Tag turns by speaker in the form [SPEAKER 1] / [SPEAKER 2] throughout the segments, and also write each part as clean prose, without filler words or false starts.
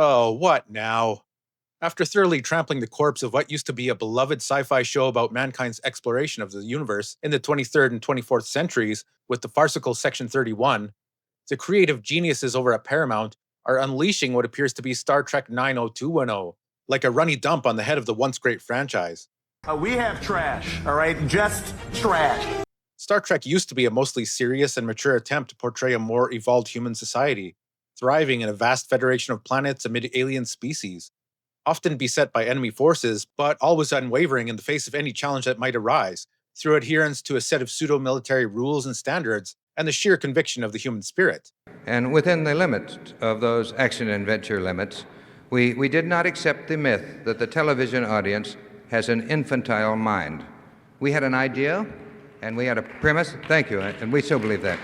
[SPEAKER 1] Oh, what now? After thoroughly trampling the corpse of what used to be a beloved sci fi show about mankind's exploration of the universe in the 23rd and 24th centuries with the farcical Section 31, the creative geniuses over at Paramount are unleashing what appears to be Star Trek 90210, like a runny dump on the head of the once great franchise.
[SPEAKER 2] We have trash, all right? Just trash.
[SPEAKER 1] Star Trek used to be a mostly serious and mature attempt to portray a more evolved human society, thriving in a vast federation of planets amid alien species, often beset by enemy forces, but always unwavering in the face of any challenge that might arise, through adherence to a set of pseudo military rules and standards and the sheer conviction of the human spirit.
[SPEAKER 3] And within the limits of those action and adventure limits, we did not accept the myth that the television audience has an infantile mind. We had an idea, and we had a premise. Thank you, and we still believe that.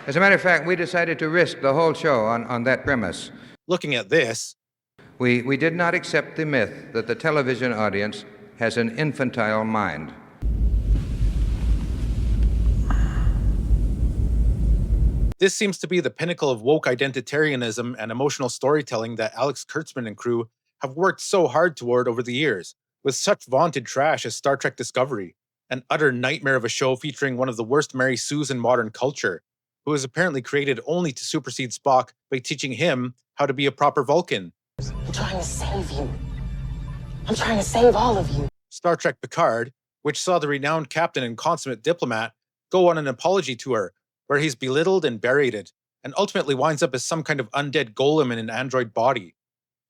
[SPEAKER 3] As a matter of fact, we decided to risk the whole show on that premise.
[SPEAKER 1] Looking at this,
[SPEAKER 3] we did not accept the myth that the television audience has an infantile mind.
[SPEAKER 1] this seems to be the pinnacle of woke identitarianism and emotional storytelling that Alex Kurtzman and crew have worked so hard toward over the years, with such vaunted trash as Star Trek Discovery, an utter nightmare of a show featuring one of the worst Mary Sues in modern culture, who was apparently created only to supersede Spock by teaching him how to be a proper Vulcan.
[SPEAKER 4] I'm trying to save you. I'm trying to save all of you.
[SPEAKER 1] Star Trek Picard, which saw the renowned captain and consummate diplomat go on an apology tour where he's belittled and berated, and ultimately winds up as some kind of undead golem in an android body.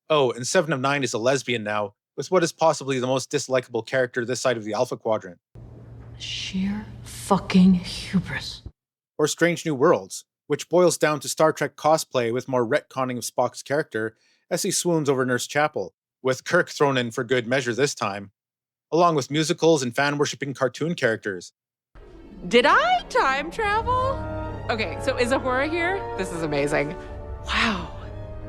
[SPEAKER 1] Oh, and 7 of 9 is a lesbian now, with what is possibly the most dislikable character this side of the Alpha Quadrant.
[SPEAKER 5] Sheer fucking hubris.
[SPEAKER 1] Or Strange New Worlds, which boils down to Star Trek cosplay with more retconning of Spock's character as he swoons over Nurse Chapel, with Kirk thrown in for good measure this time, along with musicals and fan-worshipping cartoon characters.
[SPEAKER 6] Did I time travel? Okay, so is Ahura here? This is amazing. Wow.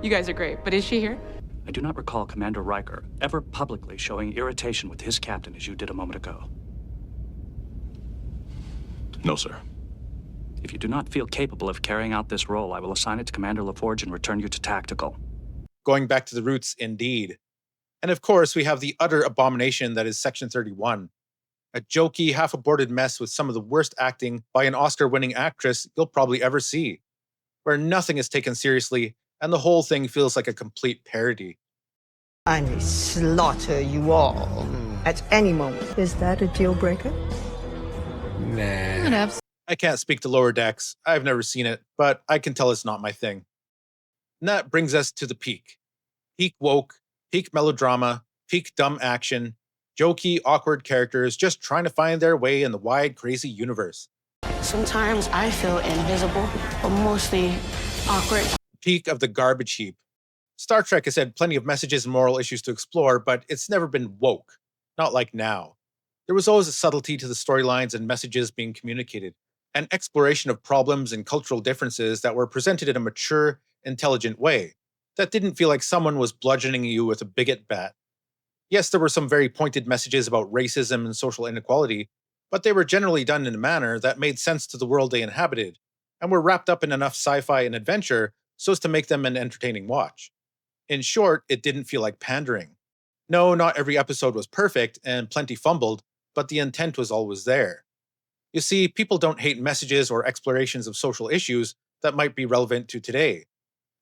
[SPEAKER 6] You guys are great, but is she here?
[SPEAKER 7] I do not recall Commander Riker ever publicly showing irritation with his captain as you did a moment ago.
[SPEAKER 8] No, sir.
[SPEAKER 7] If you do not feel capable of carrying out this role, I will assign it to Commander LaForge and return you to tactical.
[SPEAKER 1] Going back to the roots, indeed. And of course, we have the utter abomination that is Section 31. A jokey, half-aborted mess with some of the worst acting by an Oscar-winning actress you'll probably ever see, where nothing is taken seriously and the whole thing feels like a complete parody.
[SPEAKER 9] I may slaughter you all at any moment. Is that a deal breaker?
[SPEAKER 8] Nah.
[SPEAKER 1] I can't speak to Lower Decks. I've never seen it, but I can tell it's not my thing. And that brings us to the peak. Peak woke, peak melodrama, peak dumb action, jokey, awkward characters just trying to find their way in the wide, crazy universe.
[SPEAKER 4] Sometimes I feel invisible, but mostly awkward.
[SPEAKER 1] Peak of the garbage heap. Star Trek has had plenty of messages and moral issues to explore, but it's never been woke. Not like now. There was always a subtlety to the storylines and messages being communicated, an exploration of problems and cultural differences that were presented in a mature, intelligent way, that didn't feel like someone was bludgeoning you with a bigot bat. Yes, there were some very pointed messages about racism and social inequality, but they were generally done in a manner that made sense to the world they inhabited, and were wrapped up in enough sci-fi and adventure so as to make them an entertaining watch. In short, it didn't feel like pandering. No, not every episode was perfect, and plenty fumbled, but the intent was always there. You see, people don't hate messages or explorations of social issues that might be relevant to today.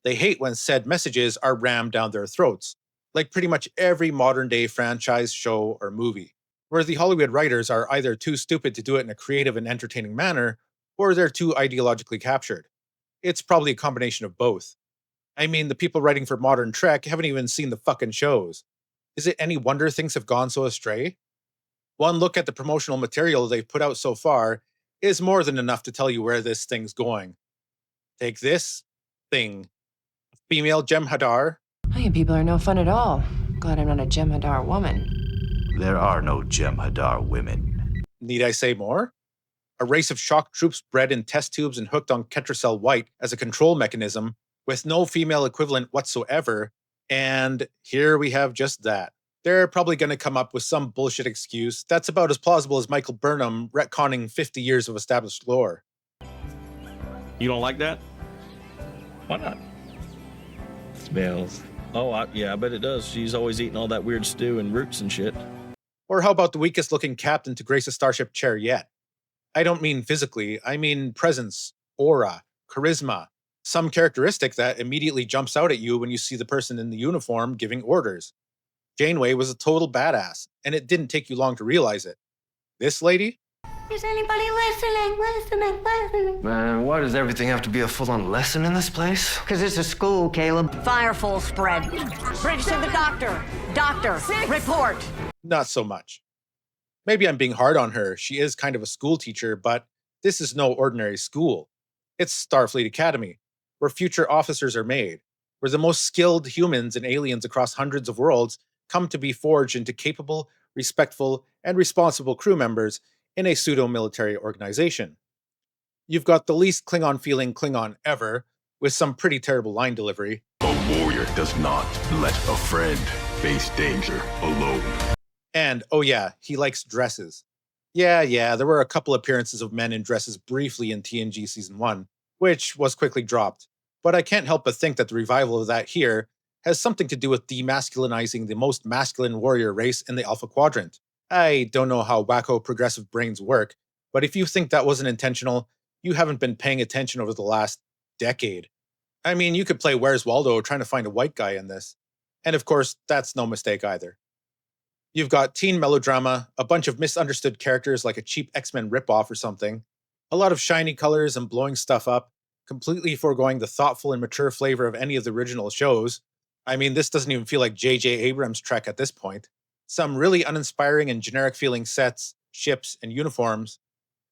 [SPEAKER 1] They hate when said messages are rammed down their throats, like pretty much every modern-day franchise, show, or movie, where the Hollywood writers are either too stupid to do it in a creative and entertaining manner, or they're too ideologically captured. It's probably a combination of both. I mean, the people writing for modern Trek haven't even seen the fucking shows. Is it any wonder things have gone so astray? One look at the promotional material they've put out so far is more than enough to tell you where this thing's going. Take this thing. A female Jem'Hadar.
[SPEAKER 6] You people are no fun at all. Glad I'm not a Jem'Hadar woman.
[SPEAKER 8] There are no Jem'Hadar women.
[SPEAKER 1] Need I say more? A race of shock troops bred in test tubes and hooked on Ketracel White as a control mechanism, with no female equivalent whatsoever, and here we have just that. They're probably going to come up with some bullshit excuse that's about as plausible as Michael Burnham retconning 50 years of established lore.
[SPEAKER 10] You don't like that?
[SPEAKER 11] Why not? Smells. Oh, yeah, I bet it does. She's always eating all that weird stew and roots and shit.
[SPEAKER 1] Or how about the weakest looking captain to grace a starship chair yet? I don't mean physically, I mean presence, aura, charisma, some characteristic that immediately jumps out at you when you see the person in the uniform giving orders. Janeway was a total badass, and it didn't take you long to realize it. This lady?
[SPEAKER 12] Is anybody listening?
[SPEAKER 13] Man, why does everything have to be a full-on lesson in this place?
[SPEAKER 9] Because it's a school, Caleb.
[SPEAKER 12] Fire full spread. Bridge to the doctor. Doctor, report.
[SPEAKER 1] Not so much. Maybe I'm being hard on her. She is kind of a school teacher, but this is no ordinary school. It's Starfleet Academy, where future officers are made, where the most skilled humans and aliens across hundreds of worlds come to be forged into capable, respectful, and responsible crew members in a pseudo-military organization. You've got the least Klingon-feeling Klingon ever, with some pretty terrible line delivery.
[SPEAKER 14] A warrior does not let a friend face danger alone.
[SPEAKER 1] And, oh yeah, he likes dresses. Yeah, there were a couple appearances of men in dresses briefly in TNG Season 1, which was quickly dropped. But I can't help but think that the revival of that here has something to do with demasculinizing the most masculine warrior race in the Alpha Quadrant. I don't know how wacko progressive brains work, but if you think that wasn't intentional, you haven't been paying attention over the last decade. I mean, you could play Where's Waldo trying to find a white guy in this. And of course, that's no mistake either. You've got teen melodrama, a bunch of misunderstood characters like a cheap X-Men ripoff or something, a lot of shiny colors and blowing stuff up, completely foregoing the thoughtful and mature flavor of any of the original shows. I mean, this doesn't even feel like J.J. Abrams' Trek at this point. Some really uninspiring and generic-feeling sets, ships, and uniforms,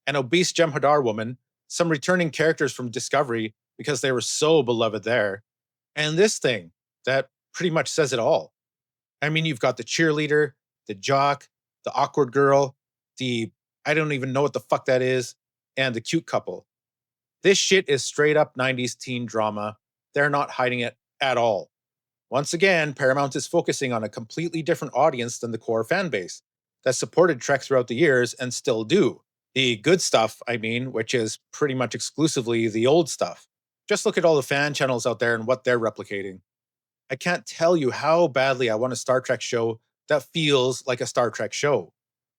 [SPEAKER 1] an obese Jem'Hadar woman, some returning characters from Discovery because they were so beloved there, and this thing that pretty much says it all. I mean, you've got the cheerleader, the jock, the awkward girl, the I don't even know what the fuck that is, and the cute couple. This shit is straight up 90s teen drama. They're not hiding it at all. Once again, Paramount is focusing on a completely different audience than the core fan base that supported Trek throughout the years and still do. The good stuff, I mean, which is pretty much exclusively the old stuff. Just look at all the fan channels out there and what they're replicating. I can't tell you how badly I want a Star Trek show that feels like a Star Trek show.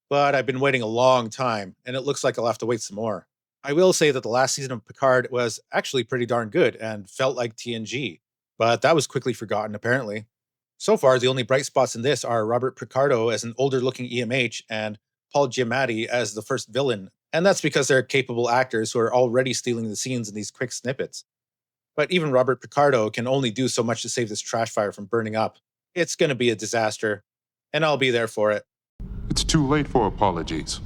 [SPEAKER 1] But I've been waiting a long time, and it looks like I'll have to wait some more. I will say that the last season of Picard was actually pretty darn good and felt like TNG. But that was quickly forgotten, apparently. So far, the only bright spots in this are Robert Picardo as an older-looking EMH and Paul Giamatti as the first villain, and that's because they're capable actors who are already stealing the scenes in these quick snippets. But even Robert Picardo can only do so much to save this trash fire from burning up. It's going to be a disaster, and I'll be there for it.
[SPEAKER 14] It's too late for apologies.